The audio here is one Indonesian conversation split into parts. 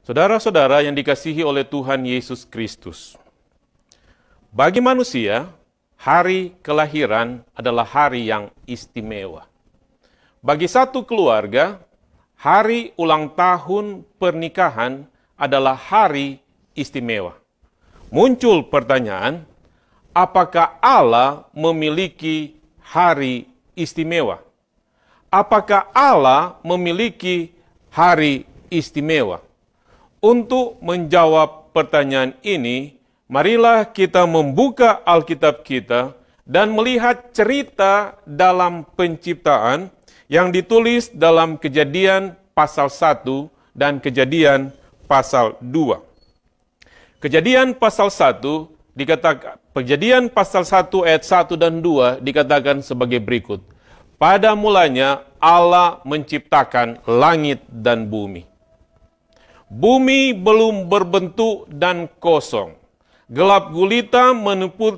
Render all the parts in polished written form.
Saudara-saudara yang dikasihi oleh Tuhan Yesus Kristus, bagi manusia, hari kelahiran adalah hari yang istimewa. Bagi satu keluarga, hari ulang tahun pernikahan adalah hari istimewa. Muncul pertanyaan, apakah Allah memiliki hari istimewa? Apakah Allah memiliki hari istimewa? Untuk menjawab pertanyaan ini, marilah kita membuka Alkitab kita dan melihat cerita dalam penciptaan yang ditulis dalam Kejadian pasal 1 dan Kejadian pasal 2. Kejadian pasal 1 dikatakan, Kejadian pasal 1 ayat 1 dan 2 dikatakan sebagai berikut. Pada mulanya Allah menciptakan langit dan bumi. Bumi belum berbentuk dan kosong. Gelap gulita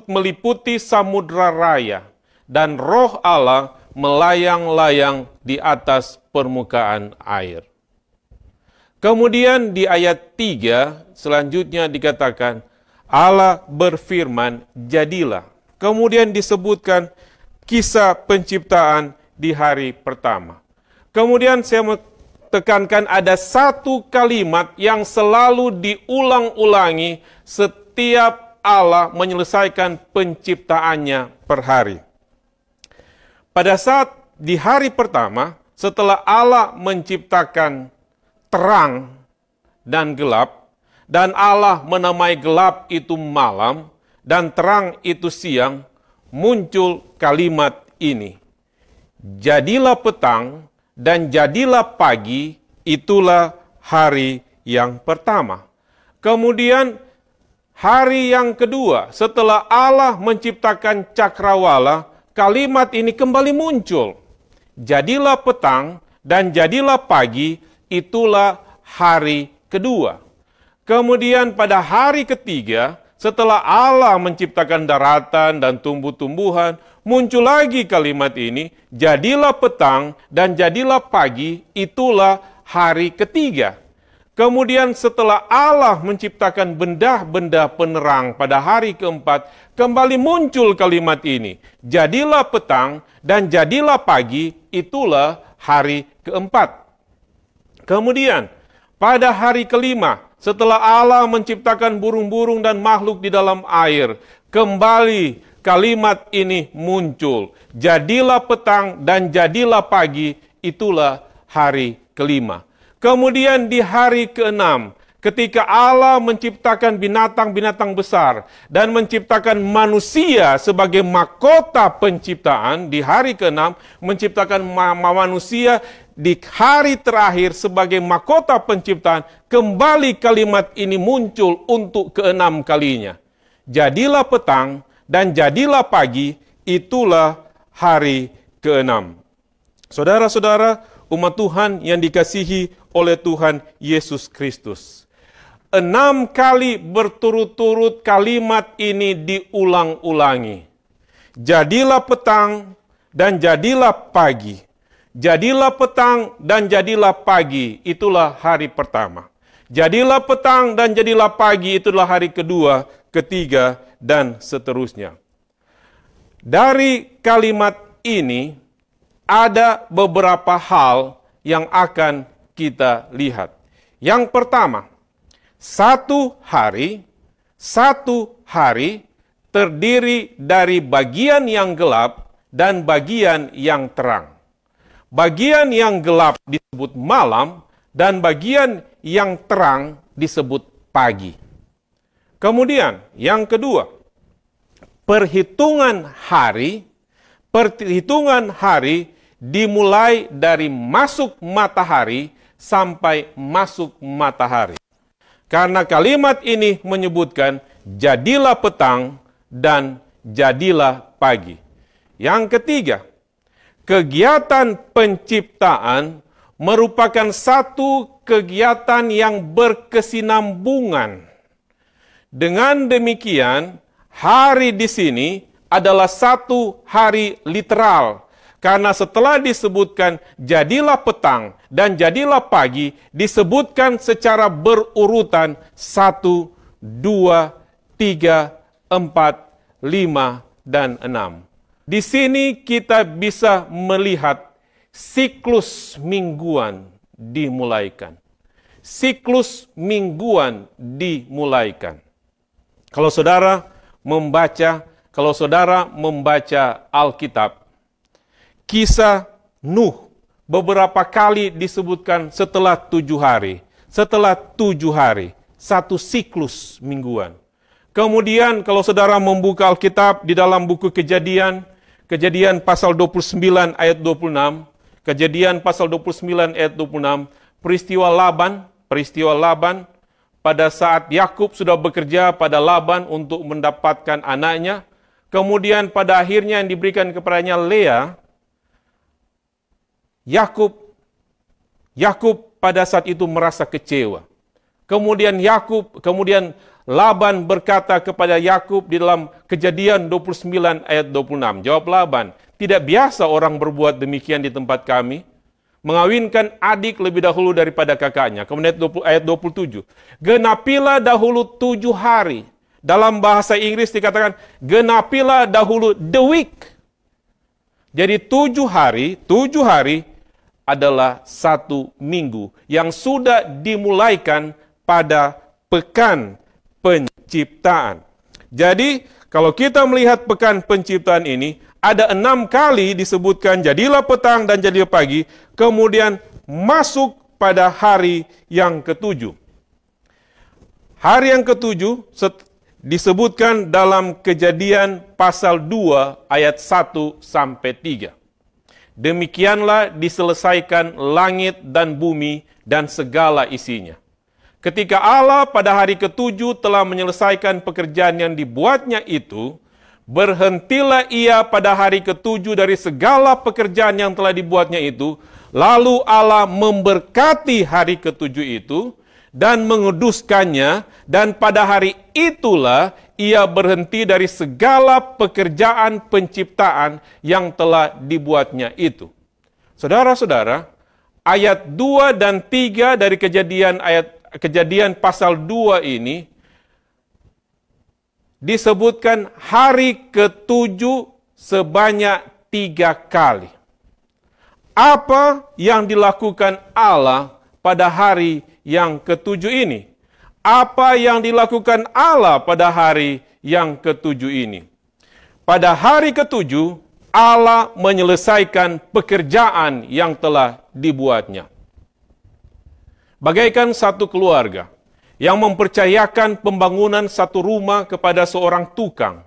meliputi samudra raya, dan roh Allah melayang-layang di atas permukaan air. Kemudian di ayat 3 selanjutnya dikatakan, Allah berfirman, jadilah. Kemudian disebutkan kisah penciptaan di hari pertama. Kemudian saya tekankan ada satu kalimat yang selalu diulang-ulangi setiap Allah menyelesaikan penciptaannya per hari. Pada saat di hari pertama, setelah Allah menciptakan terang dan gelap, dan Allah menamai gelap itu malam, dan terang itu siang, muncul kalimat ini. Jadilah petang, dan jadilah pagi, itulah hari yang pertama. Kemudian hari yang kedua, setelah Allah menciptakan cakrawala, kalimat ini kembali muncul. Jadilah petang dan jadilah pagi, itulah hari kedua. Kemudian pada hari ketiga, setelah Allah menciptakan daratan dan tumbuh-tumbuhan, muncul lagi kalimat ini, jadilah petang dan jadilah pagi, itulah hari ketiga. Kemudian setelah Allah menciptakan benda-benda penerang pada hari keempat, kembali muncul kalimat ini, jadilah petang dan jadilah pagi, itulah hari keempat. Kemudian pada hari kelima, setelah Allah menciptakan burung-burung dan makhluk di dalam air, kembali kalimat ini muncul. Jadilah petang dan jadilah pagi, itulah hari kelima. Kemudian di hari keenam, ketika Allah menciptakan binatang-binatang besar dan menciptakan manusia sebagai mahkota penciptaan, di hari keenam menciptakan manusia di hari terakhir sebagai mahkota penciptaan, kembali kalimat ini muncul untuk keenam kalinya. Jadilah petang dan jadilah pagi, itulah hari keenam. Saudara-saudara, umat Tuhan yang dikasihi oleh Tuhan Yesus Kristus. 6 kali berturut-turut kalimat ini diulang-ulangi. Jadilah petang dan jadilah pagi. Jadilah petang dan jadilah pagi, itulah hari pertama. Jadilah petang dan jadilah pagi, itulah hari kedua, ketiga, dan seterusnya. Dari kalimat ini, ada beberapa hal yang akan kita lihat. Yang pertama, satu hari terdiri dari bagian yang gelap dan bagian yang terang. Bagian yang gelap disebut malam, dan bagian yang terang disebut pagi. Kemudian, yang kedua, perhitungan hari dimulai dari masuk matahari sampai masuk matahari. Karena kalimat ini menyebutkan, jadilah petang dan jadilah pagi. Yang ketiga, kegiatan penciptaan merupakan satu kegiatan yang berkesinambungan. Dengan demikian, hari di sini adalah satu hari literal, Karena setelah disebutkan jadilah petang dan jadilah pagi, disebutkan secara berurutan 1, 2, 3, 4, 5, dan 6. Di sini kita bisa melihat siklus mingguan dimulaikan. Siklus mingguan dimulaikan. Kalau saudara membaca Alkitab, kisah Nuh beberapa kali disebutkan setelah 7 hari. Setelah 7 hari, satu siklus mingguan. Kemudian kalau saudara membuka Alkitab di dalam buku Kejadian pasal 29 ayat 26, Kejadian pasal 29 ayat 26, peristiwa Laban pada saat Yakub sudah bekerja pada Laban untuk mendapatkan anaknya, kemudian pada akhirnya yang diberikan kepadanya Lea, Yakub pada saat itu merasa kecewa. Kemudian Laban berkata kepada Yakub di dalam Kejadian 29 ayat 26. Jawab Laban, "Tidak biasa orang berbuat demikian di tempat kami, mengawinkan adik lebih dahulu daripada kakaknya." Kemudian ayat 27. "Genapilah dahulu 7 hari." Dalam bahasa Inggris dikatakan, "Genapilah dahulu the week." Jadi 7 hari adalah 1 minggu yang sudah dimulaikan pada pekan penciptaan. Jadi, kalau kita melihat pekan penciptaan ini, ada 6 kali disebutkan jadilah petang dan jadilah pagi, kemudian masuk pada hari yang ke-7. Hari yang ke-7 disebutkan dalam Kejadian pasal 2 ayat 1 sampai 3. Demikianlah diselesaikan langit dan bumi dan segala isinya. Ketika Allah pada hari ke-7 telah menyelesaikan pekerjaan yang dibuatnya itu, berhentilah ia pada hari ke-7 dari segala pekerjaan yang telah dibuatnya itu, lalu Allah memberkati hari ke-7 itu, dan menguduskannya, dan pada hari itulah ia berhenti dari segala pekerjaan penciptaan yang telah dibuatnya itu. Saudara-saudara, ayat 2 dan 3 dari Kejadian pasal 2 ini disebutkan hari ke-7 sebanyak 3 kali. Apa yang dilakukan Allah pada hari yang ke-7 ini? Apa yang dilakukan Allah pada hari yang ke-7 ini? Pada hari ke-7, Allah menyelesaikan pekerjaan yang telah dibuatnya. Bagaikan satu keluarga yang mempercayakan pembangunan satu rumah kepada seorang tukang.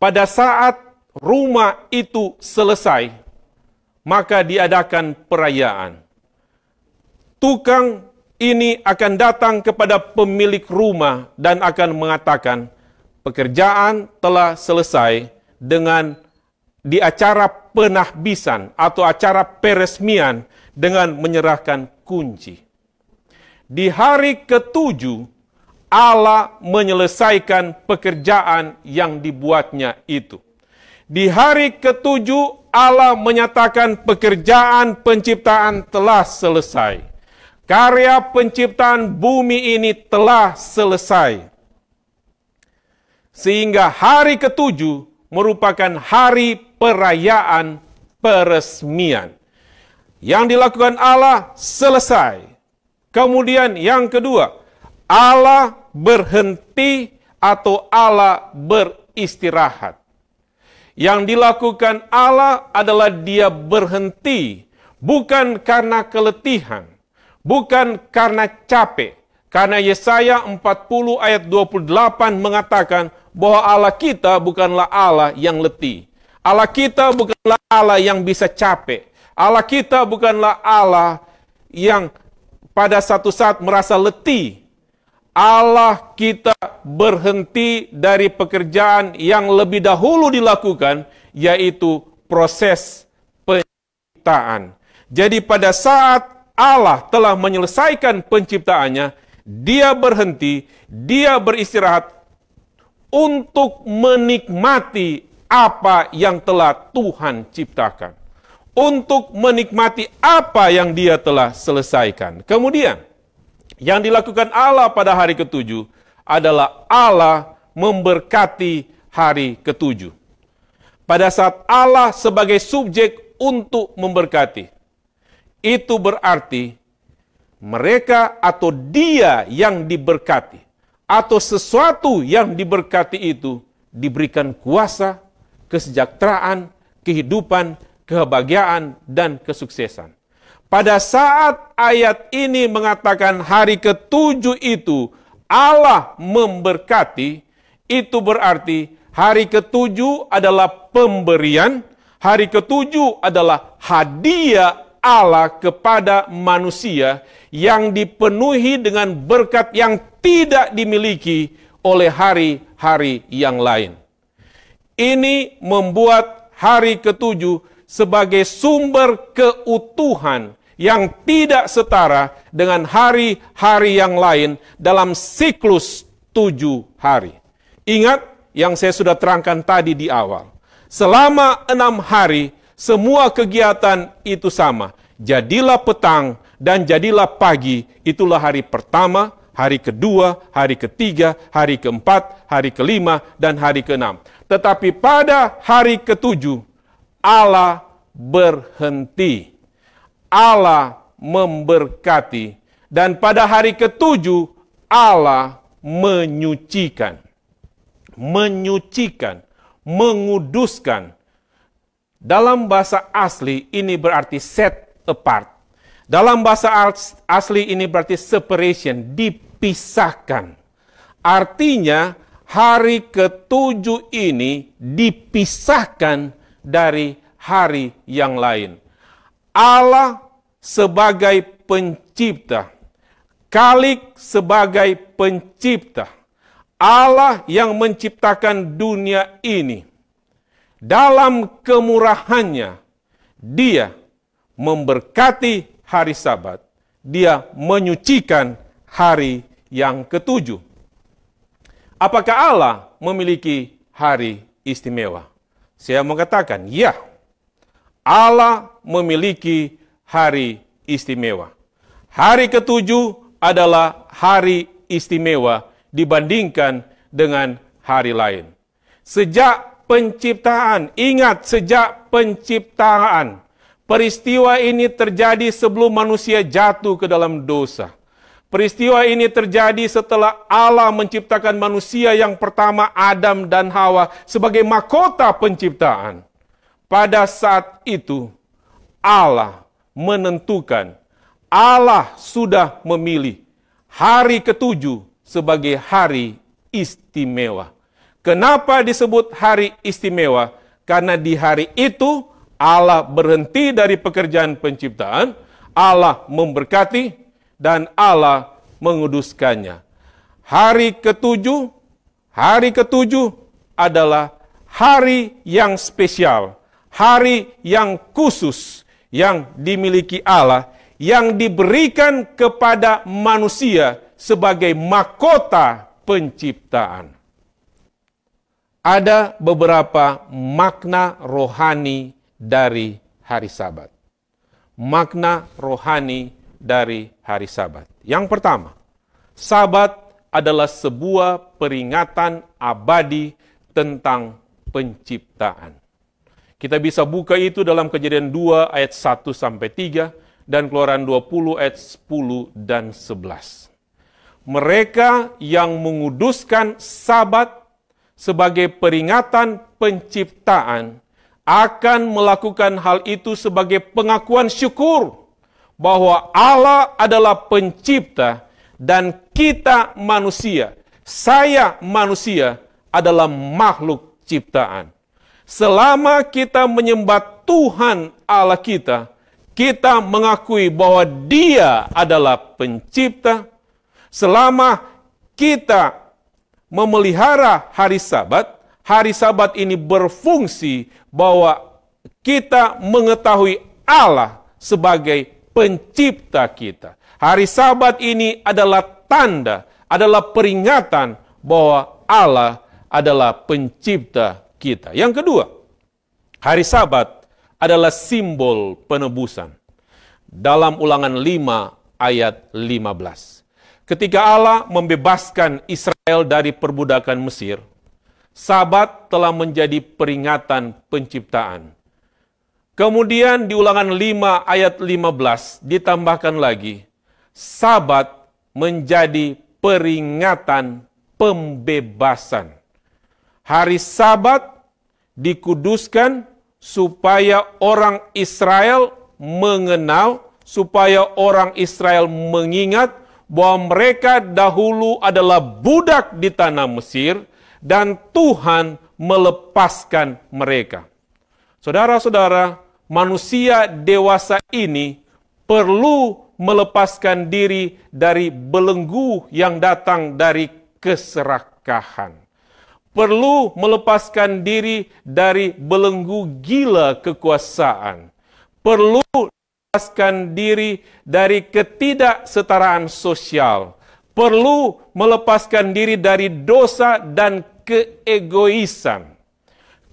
Pada saat rumah itu selesai, maka diadakan perayaan. Tukang ini akan datang kepada pemilik rumah dan akan mengatakan, pekerjaan telah selesai dengan di acara penahbisan atau acara peresmian dengan menyerahkan kunci. Di hari ke-7, Allah menyelesaikan pekerjaan yang dibuatnya itu. Di hari ke-7, Allah menyatakan pekerjaan penciptaan telah selesai. Karya penciptaan bumi ini telah selesai. Sehingga hari ke-7 merupakan hari perayaan peresmian. Yang dilakukan Allah selesai. Kemudian yang kedua, Allah berhenti atau Allah beristirahat. Yang dilakukan Allah adalah dia berhenti, bukan karena keletihan, bukan karena capek. Karena Yesaya 40 ayat 28 mengatakan bahwa Allah kita bukanlah Allah yang letih. Allah kita bukanlah Allah yang bisa capek. Allah kita bukanlah Allah yang pada satu saat merasa letih. Allah kita berhenti dari pekerjaan yang lebih dahulu dilakukan, yaitu proses penciptaan. Jadi pada saat Allah telah menyelesaikan penciptaannya, dia berhenti, dia beristirahat untuk menikmati apa yang telah Tuhan ciptakan, untuk menikmati apa yang Dia telah selesaikan. Kemudian, yang dilakukan Allah pada hari ketujuh adalah Allah memberkati hari ketujuh. Pada saat Allah sebagai subjek untuk memberkati, itu berarti mereka atau Dia yang diberkati, atau sesuatu yang diberkati itu diberikan kuasa, kesejahteraan, kehidupan, kebahagiaan, dan kesuksesan. Pada saat ayat ini mengatakan hari ketujuh itu Allah memberkati, itu berarti hari ketujuh adalah pemberian, hari ketujuh adalah hadiah Allah kepada manusia yang dipenuhi dengan berkat yang tidak dimiliki oleh hari-hari yang lain. Ini membuat hari ketujuh sebagai sumber keutuhan yang tidak setara dengan hari-hari yang lain dalam siklus 7 hari. Ingat yang saya sudah terangkan tadi di awal. Selama 6 hari, semua kegiatan itu sama. Jadilah petang dan jadilah pagi, itulah hari pertama, hari kedua, hari ketiga, hari keempat, hari kelima, dan hari keenam. Tetapi pada hari ketujuh, Allah berhenti. Allah memberkati. Dan pada hari ketujuh, Allah menyucikan. Menyucikan, menguduskan. Dalam bahasa asli ini berarti set apart. Dalam bahasa asli ini berarti separation, dipisahkan. Artinya hari ketujuh ini dipisahkan dari hari yang lain. Allah sebagai pencipta, Khalik sebagai pencipta, Allah yang menciptakan dunia ini, dalam kemurahannya, Dia memberkati hari Sabat, Dia menyucikan hari yang ketujuh. Apakah Allah memiliki hari istimewa? Saya mengatakan, ya, Allah memiliki hari istimewa. Hari ketujuh adalah hari istimewa dibandingkan dengan hari lain. Sejak penciptaan, ingat sejak penciptaan, peristiwa ini terjadi sebelum manusia jatuh ke dalam dosa. Peristiwa ini terjadi setelah Allah menciptakan manusia yang pertama, Adam dan Hawa, sebagai mahkota penciptaan. Pada saat itu, Allah menentukan, Allah sudah memilih hari ketujuh sebagai hari istimewa. Kenapa disebut hari istimewa? Karena di hari itu, Allah berhenti dari pekerjaan penciptaan, Allah memberkati, dan Allah menguduskannya. Hari ketujuh adalah hari yang spesial, hari yang khusus, yang dimiliki Allah, yang diberikan kepada manusia sebagai mahkota penciptaan. Ada beberapa makna rohani dari hari Sabat. Makna rohani dari hari Sabat. Yang pertama, Sabat adalah sebuah peringatan abadi tentang penciptaan. Kita bisa buka itu dalam Kejadian 2 ayat 1-3 dan Keluaran 20 ayat 10 dan 11. Mereka yang menguduskan Sabat sebagai peringatan penciptaan akan melakukan hal itu sebagai pengakuan syukur bahwa Allah adalah pencipta dan kita manusia, saya manusia adalah makhluk ciptaan. Selama kita menyembah Tuhan Allah kita, kita mengakui bahwa Dia adalah pencipta. Selama kita memelihara hari Sabat ini berfungsi bahwa kita mengetahui Allah sebagai pencipta kita. Hari Sabat ini adalah tanda, adalah peringatan bahwa Allah adalah pencipta kita. Yang kedua, hari Sabat adalah simbol penebusan. Dalam Ulangan 5 ayat 15. Ketika Allah membebaskan Israel dari perbudakan Mesir, Sabat telah menjadi peringatan penciptaan. Kemudian di Ulangan 5 ayat 15 ditambahkan lagi, Sabat menjadi peringatan pembebasan. Hari Sabat dikuduskan supaya orang Israel mengenal, supaya orang Israel mengingat bahwa mereka dahulu adalah budak di tanah Mesir dan Tuhan melepaskan mereka. Saudara-saudara, manusia dewasa ini perlu melepaskan diri dari belenggu yang datang dari keserakahan. Perlu melepaskan diri dari belenggu gila kekuasaan. Perlu melepaskan diri dari ketidaksetaraan sosial. Perlu melepaskan diri dari dosa dan keegoisan.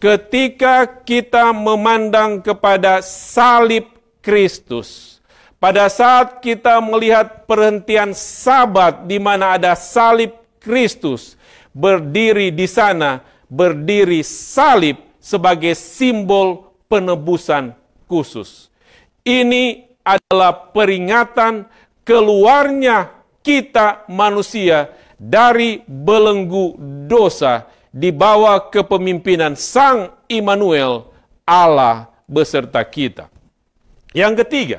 Ketika kita memandang kepada salib Kristus, pada saat kita melihat perhentian Sabat di mana ada salib Kristus, berdiri di sana, berdiri salib sebagai simbol penebusan khusus. Ini adalah peringatan keluarnya kita manusia dari belenggu dosa dibawa kepemimpinan Sang Immanuel, Allah beserta kita. Yang ketiga,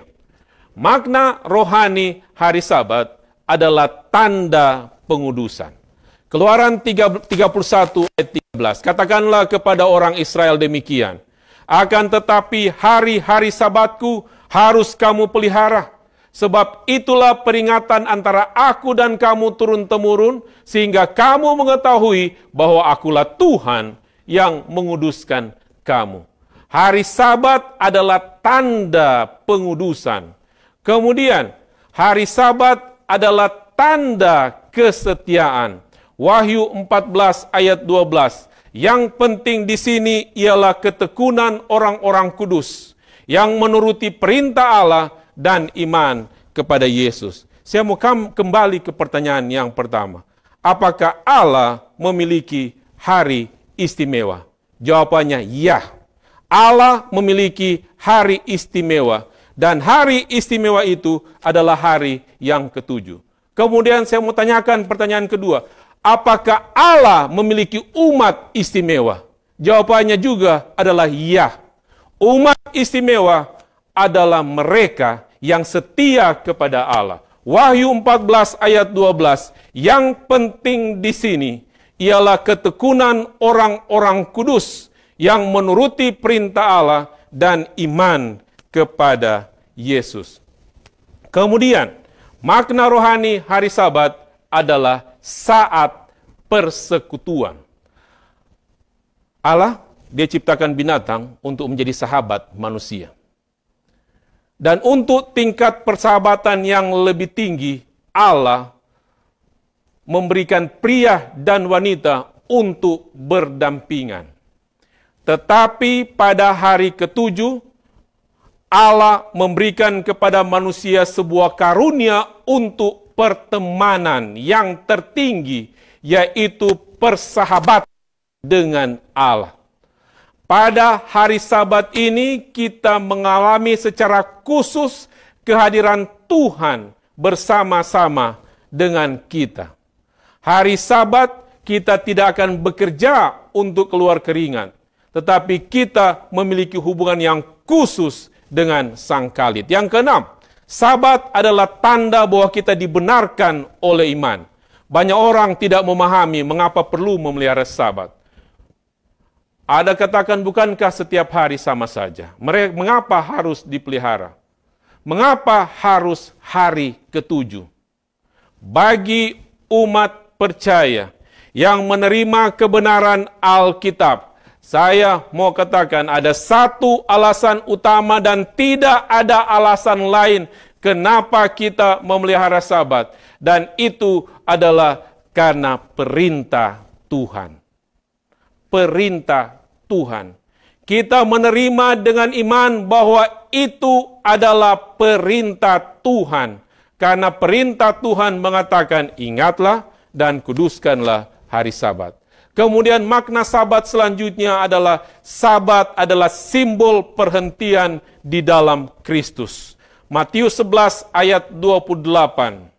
makna rohani hari Sabat adalah tanda pengudusan. Keluaran 31 ayat 13. Katakanlah kepada orang Israel demikian. Akan tetapi hari-hari Sabatku harus kamu pelihara. Sebab itulah peringatan antara aku dan kamu turun-temurun. Sehingga kamu mengetahui bahwa akulah Tuhan yang menguduskan kamu. Hari Sabat adalah tanda pengudusan. Kemudian hari Sabat adalah tanda kesetiaan. Wahyu 14 ayat 12. Yang penting di sini ialah ketekunan orang-orang kudus yang menuruti perintah Allah dan iman kepada Yesus. Saya mau kembali ke pertanyaan yang pertama. Apakah Allah memiliki hari istimewa? Jawabannya ya. Allah memiliki hari istimewa. Dan hari istimewa itu adalah hari yang ketujuh. Kemudian saya mau tanyakan pertanyaan kedua. Apakah Allah memiliki umat istimewa? Jawabannya juga adalah ya. Umat istimewa adalah mereka yang setia kepada Allah. Wahyu 14 ayat 12. Yang penting di sini ialah ketekunan orang-orang kudus yang menuruti perintah Allah dan iman kepada Yesus. Kemudian, makna rohani hari Sabat adalah saat persekutuan. Allah, dia ciptakan binatang untuk menjadi sahabat manusia. Dan untuk tingkat persahabatan yang lebih tinggi, Allah memberikan pria dan wanita untuk berdampingan. Tetapi pada hari ketujuh, Allah memberikan kepada manusia sebuah karunia untuk pertemanan yang tertinggi, yaitu persahabatan dengan Allah. Pada hari Sabat ini kita mengalami secara khusus kehadiran Tuhan bersama-sama dengan kita. Hari Sabat kita tidak akan bekerja untuk keluar keringat, tetapi kita memiliki hubungan yang khusus dengan Sang Khalid. Yang keenam, Sabat adalah tanda bahwa kita dibenarkan oleh iman. Banyak orang tidak memahami mengapa perlu memelihara Sabat. Ada katakan, bukankah setiap hari sama saja? Mengapa harus dipelihara? Mengapa harus hari ketujuh? Bagi umat percaya yang menerima kebenaran Alkitab, saya mau katakan ada satu alasan utama dan tidak ada alasan lain kenapa kita memelihara Sabat. Dan itu adalah karena perintah Tuhan. Perintah Tuhan. Kita menerima dengan iman bahwa itu adalah perintah Tuhan. Karena perintah Tuhan mengatakan, ingatlah dan kuduskanlah hari Sabat. Kemudian makna Sabat selanjutnya adalah, Sabat adalah simbol perhentian di dalam Kristus. Matius 11 ayat 28.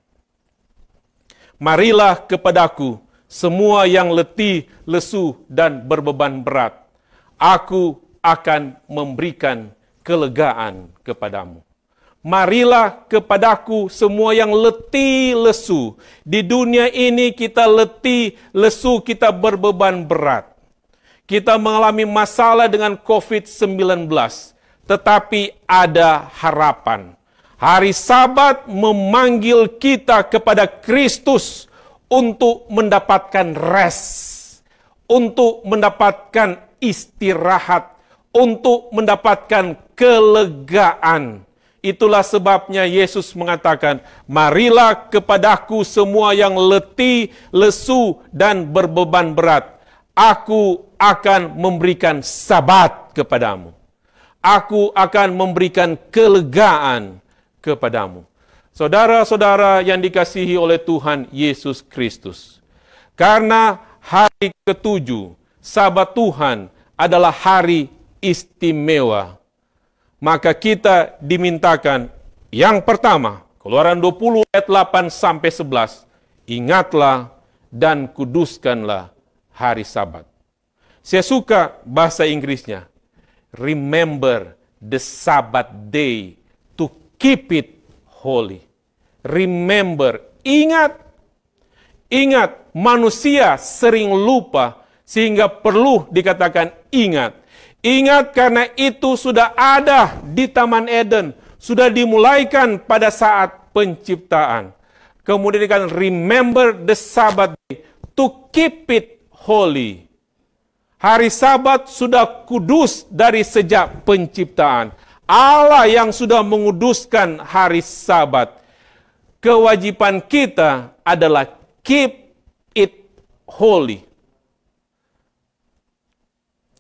Marilah kepadaku semua yang letih, lesu, dan berbeban berat. Aku akan memberikan kelegaan kepadamu. Marilah kepadaku semua yang letih, lesu. Di dunia ini kita letih, lesu, kita berbeban berat. Kita mengalami masalah dengan COVID-19. Tetapi ada harapan. Hari Sabat memanggil kita kepada Kristus untuk mendapatkan rest, untuk mendapatkan istirahat, untuk mendapatkan kelegaan. Itulah sebabnya Yesus mengatakan, marilah kepadaku semua yang letih, lesu, dan berbeban berat. Aku akan memberikan Sabat kepadamu. Aku akan memberikan kelegaan kepadamu. Saudara-saudara yang dikasihi oleh Tuhan Yesus Kristus. Karena hari ke-7, Sabat Tuhan adalah hari istimewa. Maka kita dimintakan yang pertama, Keluaran 20 ayat 8 sampai 11, ingatlah dan kuduskanlah hari Sabat. Saya suka bahasa Inggrisnya. Remember the Sabbath day to keep it holy. Remember, ingat. Ingat, manusia sering lupa sehingga perlu dikatakan ingat. Ingat karena itu sudah ada di Taman Eden, sudah dimulaikan pada saat penciptaan. Kemudian dikatakan remember the Sabbath day to keep it holy. Hari Sabat sudah kudus dari sejak penciptaan. Allah yang sudah menguduskan hari Sabat. Kewajiban kita adalah keep it holy.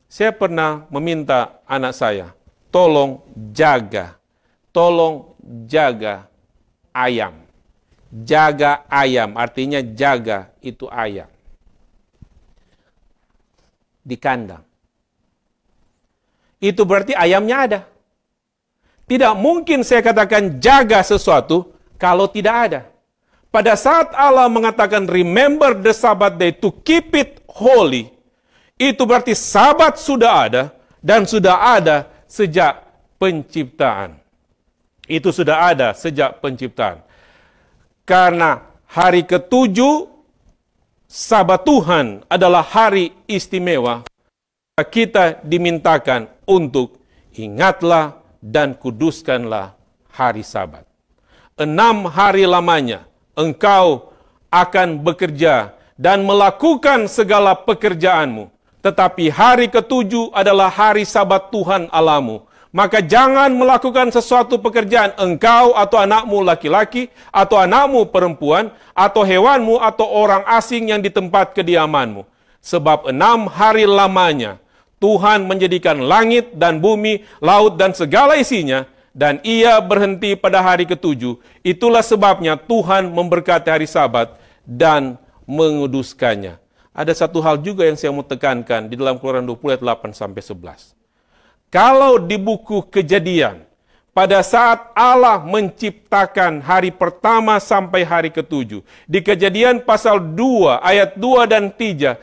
Saya pernah meminta anak saya, tolong jaga ayam. Jaga ayam, artinya jaga itu ayam. Di kandang. Itu berarti ayamnya ada. Tidak mungkin saya katakan jaga sesuatu kalau tidak ada. Pada saat Allah mengatakan remember the Sabbath day to keep it holy, itu berarti Sabat sudah ada dan sudah ada sejak penciptaan. Itu sudah ada sejak penciptaan. Karena hari ke-7 Sabat Tuhan adalah hari istimewa, kita dimintakan untuk ingatlah dan kuduskanlah hari Sabat. 6 hari lamanya engkau akan bekerja dan melakukan segala pekerjaanmu. Tetapi hari ke-7 adalah hari Sabat Tuhan Allahmu. Maka jangan melakukan sesuatu pekerjaan engkau atau anakmu laki-laki, atau anakmu perempuan, atau hewanmu, atau orang asing yang di tempat kediamanmu. Sebab 6 hari lamanya Tuhan menjadikan langit dan bumi, laut dan segala isinya, dan ia berhenti pada hari ke-7. Itulah sebabnya Tuhan memberkati hari Sabat dan menguduskannya. Ada satu hal juga yang saya mau tekankan di dalam Keluaran 20 ayat 8-11. Kalau di buku Kejadian, pada saat Allah menciptakan hari pertama sampai hari ke-7, di Kejadian pasal 2 ayat 2 dan 3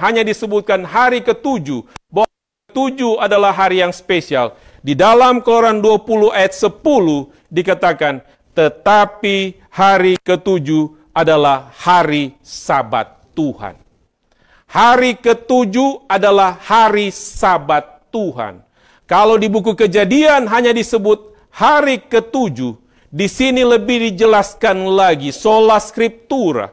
hanya disebutkan hari ke-7, bahwa ke-7 adalah hari yang spesial. Di dalam Keluaran 20 ayat 10 dikatakan, tetapi hari ke-7 adalah hari Sabat Tuhan. Hari ke-7 adalah hari Sabat Tuhan. Kalau di buku Kejadian hanya disebut hari ke-7, di sini lebih dijelaskan lagi, sola scriptura.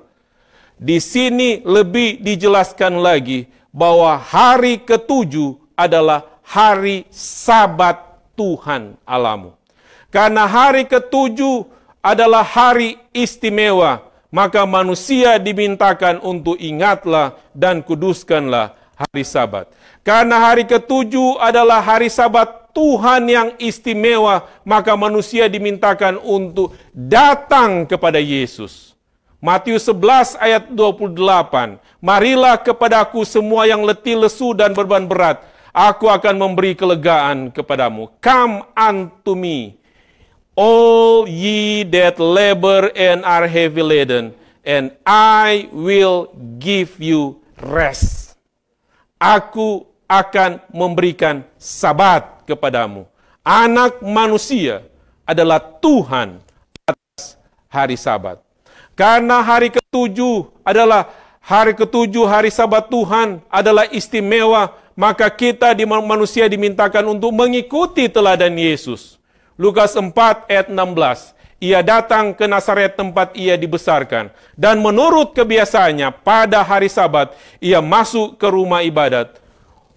Di sini lebih dijelaskan lagi bahwa hari ke-7 adalah hari Sabat Tuhan Allahmu. Karena hari ke-7 adalah hari istimewa, maka manusia dimintakan untuk ingatlah dan kuduskanlah hari Sabat. Karena hari ketujuh adalah hari Sabat Tuhan yang istimewa, maka manusia dimintakan untuk datang kepada Yesus. Matius 11 ayat 28. Marilah kepadaku semua yang letih, lesu, dan beban berat. Aku akan memberi kelegaan kepadamu. Come unto me, all ye that labor and are heavy laden, and I will give you rest. Aku akan memberikan Sabat kepadamu. Anak manusia adalah Tuhan atas hari Sabat. Karena hari ketujuh adalah hari Sabat Tuhan adalah istimewa, maka kita manusia dimintakan untuk mengikuti teladan Yesus. Lukas 4 ayat 16. Ia datang ke Nazaret tempat ia dibesarkan. Dan menurut kebiasaannya, pada hari Sabat, ia masuk ke rumah ibadat,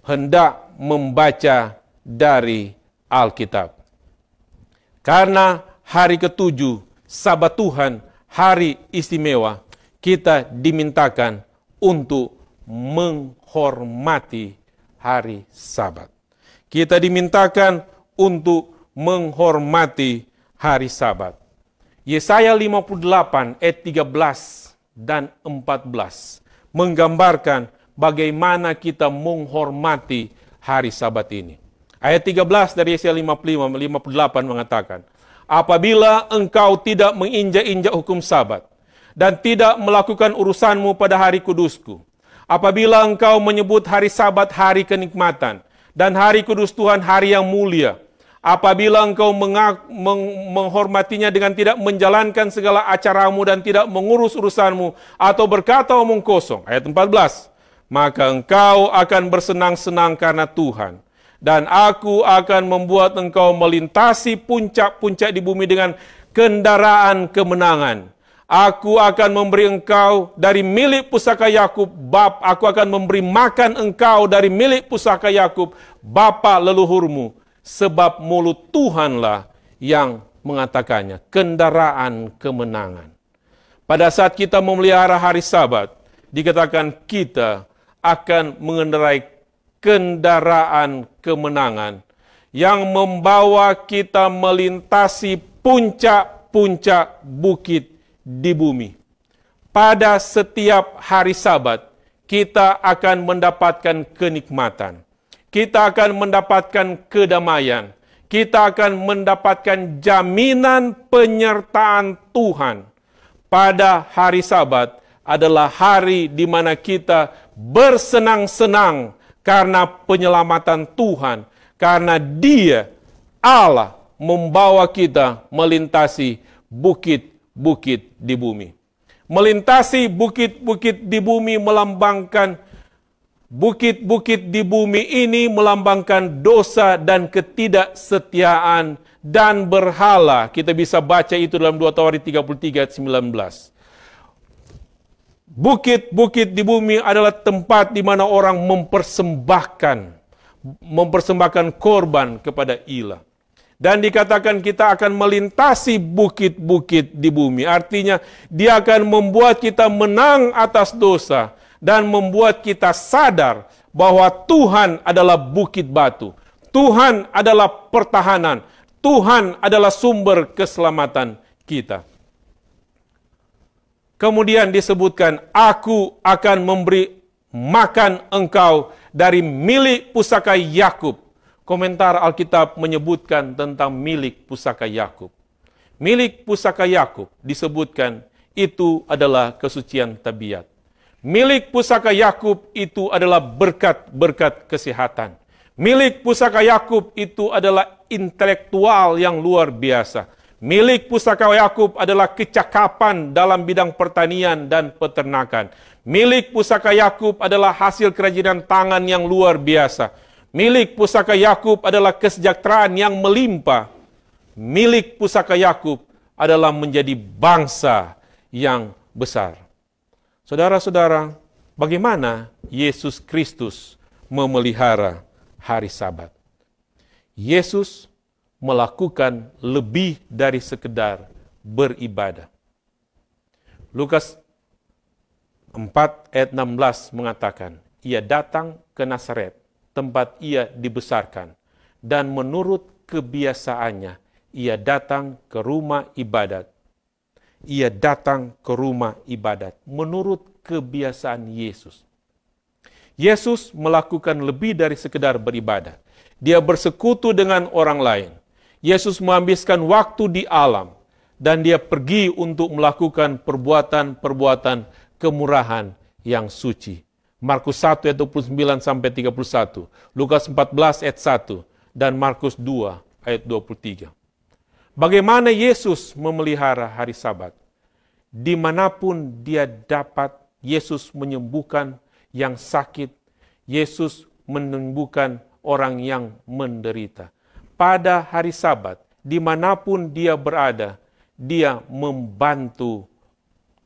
hendak membaca dari Alkitab. Karena hari ketujuh, Sabat Tuhan, hari istimewa, kita dimintakan untuk menghormati hari Sabat. Kita dimintakan untuk menghormati hari Sabat. Yesaya 58 ayat 13 dan 14 menggambarkan bagaimana kita menghormati hari Sabat ini. Ayat 13 dari Yesaya 58 mengatakan, apabila engkau tidak menginjak-injak hukum Sabat dan tidak melakukan urusanmu pada hari kudusku, apabila engkau menyebut hari Sabat hari kenikmatan dan hari kudus Tuhan hari yang mulia, apabila engkau menghormatinya dengan tidak menjalankan segala acaramu dan tidak mengurus urusanmu atau berkata omong kosong. Ayat 14. Maka engkau akan bersenang-senang karena Tuhan. Dan aku akan membuat engkau melintasi puncak-puncak di bumi dengan kendaraan kemenangan. Aku akan memberi engkau dari milik pusaka Yakub, aku akan memberi makan engkau dari milik pusaka Yakub, bapa leluhurmu. Sebab mulut Tuhanlah yang mengatakannya, kendaraan kemenangan. Pada saat kita memelihara hari Sabat, dikatakan kita akan mengendarai kendaraan kemenangan yang membawa kita melintasi puncak-puncak bukit di bumi. Pada setiap hari Sabat, kita akan mendapatkan kenikmatan. Kita akan mendapatkan kedamaian. Kita akan mendapatkan jaminan penyertaan Tuhan. Pada hari Sabat adalah hari di mana kita bersenang-senang karena penyelamatan Tuhan. Karena Dia, Allah, membawa kita melintasi bukit-bukit di bumi. Melintasi bukit-bukit di bumi melambangkan bukit-bukit di bumi ini melambangkan dosa dan ketidaksetiaan dan berhala. Kita bisa baca itu dalam 2 Tawarikh 33 ayat 19. Bukit-bukit di bumi adalah tempat di mana orang mempersembahkan korban kepada ilah. Dan dikatakan kita akan melintasi bukit-bukit di bumi. Artinya dia akan membuat kita menang atas dosa dan membuat kita sadar bahwa Tuhan adalah bukit batu. Tuhan adalah pertahanan. Tuhan adalah sumber keselamatan kita. Kemudian disebutkan, aku akan memberi makan engkau dari milik pusaka Yakub. Komentar Alkitab menyebutkan tentang milik pusaka Yakub. Milik pusaka Yakub disebutkan itu adalah kesucian tabiat. Milik pusaka Yakub itu adalah berkat-berkat kesehatan. Milik pusaka Yakub itu adalah intelektual yang luar biasa. Milik pusaka Yakub adalah kecakapan dalam bidang pertanian dan peternakan. Milik pusaka Yakub adalah hasil kerajinan tangan yang luar biasa. Milik pusaka Yakub adalah kesejahteraan yang melimpah. Milik pusaka Yakub adalah menjadi bangsa yang besar. Saudara-saudara, bagaimana Yesus Kristus memelihara hari Sabat? Yesus melakukan lebih dari sekedar beribadah. Lukas 4 ayat 16 mengatakan, ia datang ke Nazaret, tempat ia dibesarkan, dan menurut kebiasaannya, ia datang ke rumah ibadat. Ia datang ke rumah ibadat menurut kebiasaan Yesus. Yesus melakukan lebih dari sekedar beribadah. Dia bersekutu dengan orang lain. Yesus menghabiskan waktu di alam, dan dia pergi untuk melakukan perbuatan-perbuatan kemurahan yang suci. Markus 1 ayat 29 sampai 31, Lukas 14 ayat 1, dan Markus 2 ayat 23. Bagaimana Yesus memelihara hari Sabat? Dimanapun dia dapat, Yesus menyembuhkan yang sakit, Yesus menyembuhkan orang yang menderita. Pada hari Sabat, dimanapun dia berada, dia membantu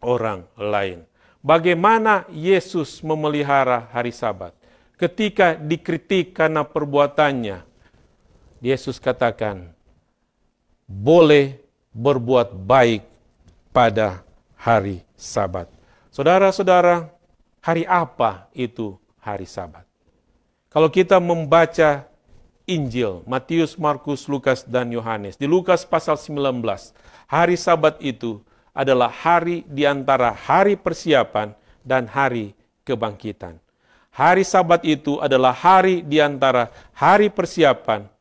orang lain. Bagaimana Yesus memelihara hari Sabat? Ketika dikritik karena perbuatannya, Yesus katakan, boleh berbuat baik pada hari Sabat. Saudara-saudara, hari apa itu hari Sabat? Kalau kita membaca Injil, Matius, Markus, Lukas, dan Yohanes, di Lukas pasal 19, hari Sabat itu adalah hari di antara hari persiapan dan hari kebangkitan. Hari Sabat itu adalah hari di antara hari persiapan.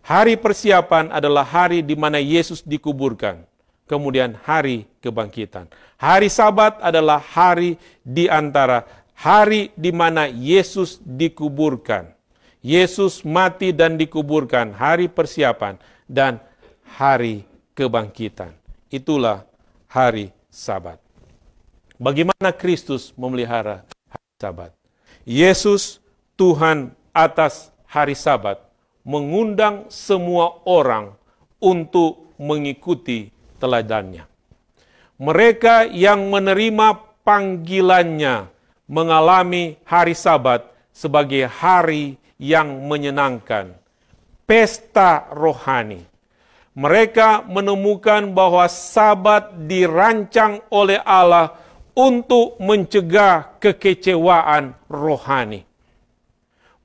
Hari persiapan adalah hari di mana Yesus dikuburkan. Kemudian hari kebangkitan. Hari Sabat adalah hari di antara hari di mana Yesus dikuburkan. Yesus mati dan dikuburkan, hari persiapan, dan hari kebangkitan. Itulah hari Sabat. Bagaimana Kristus memelihara hari Sabat? Yesus, Tuhan atas hari Sabat, mengundang semua orang untuk mengikuti teladannya. Mereka yang menerima panggilannya mengalami hari Sabat sebagai hari yang menyenangkan, pesta rohani. Mereka menemukan bahwa Sabat dirancang oleh Allah untuk mencegah kekecewaan rohani.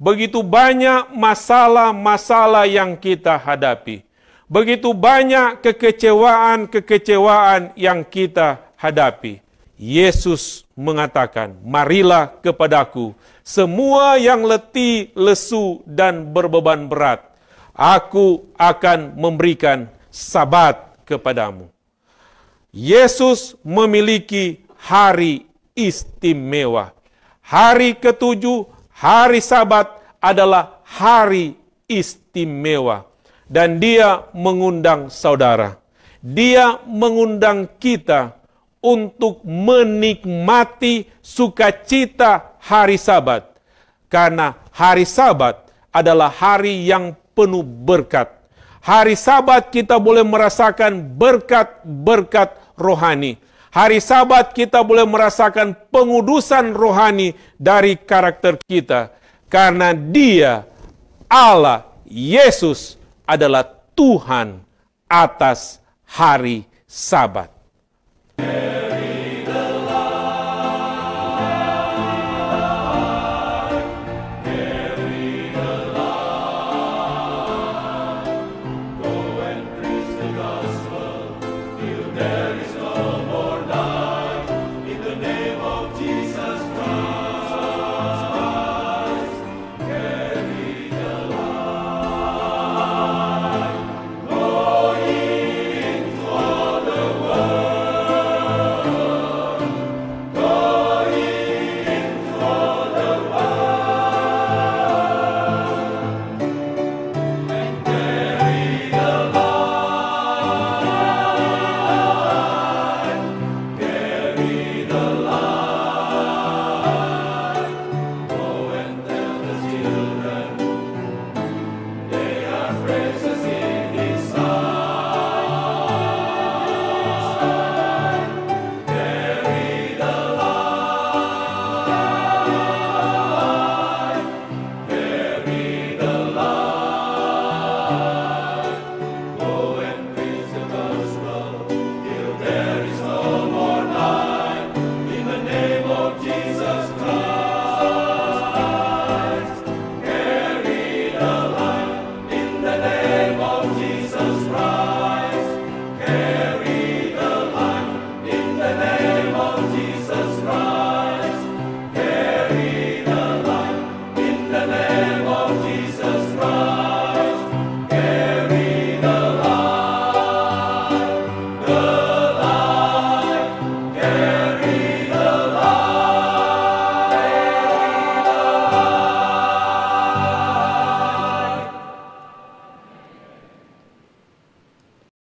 Begitu banyak masalah-masalah yang kita hadapi. Begitu banyak kekecewaan-kekecewaan yang kita hadapi. Yesus mengatakan, marilah kepadaku, semua yang letih, lesu, dan berbeban berat. Aku akan memberikan Sabat kepadamu. Yesus memiliki hari istimewa. Hari ketujuh, hari Sabat adalah hari istimewa. Dan dia mengundang saudara. Dia mengundang kita untuk menikmati sukacita hari Sabat. Karena hari Sabat adalah hari yang penuh berkat. Hari Sabat kita boleh merasakan berkat-berkat rohani. Hari Sabat kita boleh merasakan pengudusan rohani dari karakter kita. Karena dia, Allah, Yesus, adalah Tuhan atas hari Sabat.